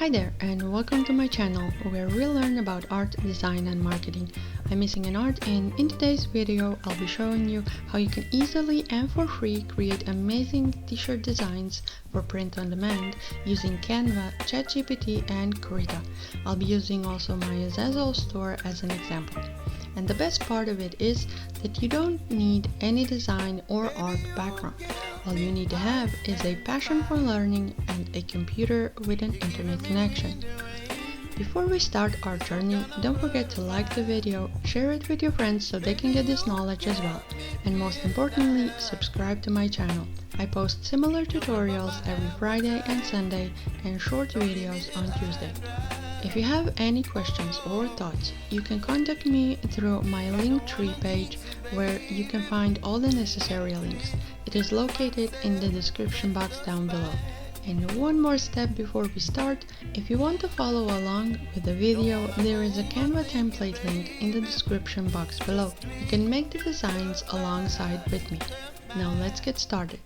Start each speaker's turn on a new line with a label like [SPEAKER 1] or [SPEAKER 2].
[SPEAKER 1] Hi there and welcome to my channel where we'll learn about art, design and marketing. I'm Missing an Art and in today's video I'll be showing you how you can easily and for free create amazing t-shirt designs for print on demand using Canva, ChatGPT and Krita. I'll be using also my Zazzle store as an example. And the best part of it is that you don't need any design or art background. All you need to have is a passion for learning and a computer with an internet connection. Before we start our journey, don't forget to like the video, share it with your friends so they can get this knowledge as well, and most importantly, subscribe to my channel. I post similar tutorials every Friday and Sunday and short videos on Tuesday. If you have any questions or thoughts, you can contact me through my Linktree page where you can find all the necessary links. It is located in the description box down below. And one more step before we start, if you want to follow along with the video, there is a Canva template link in the description box below. You can make the designs alongside with me. Now let's get started.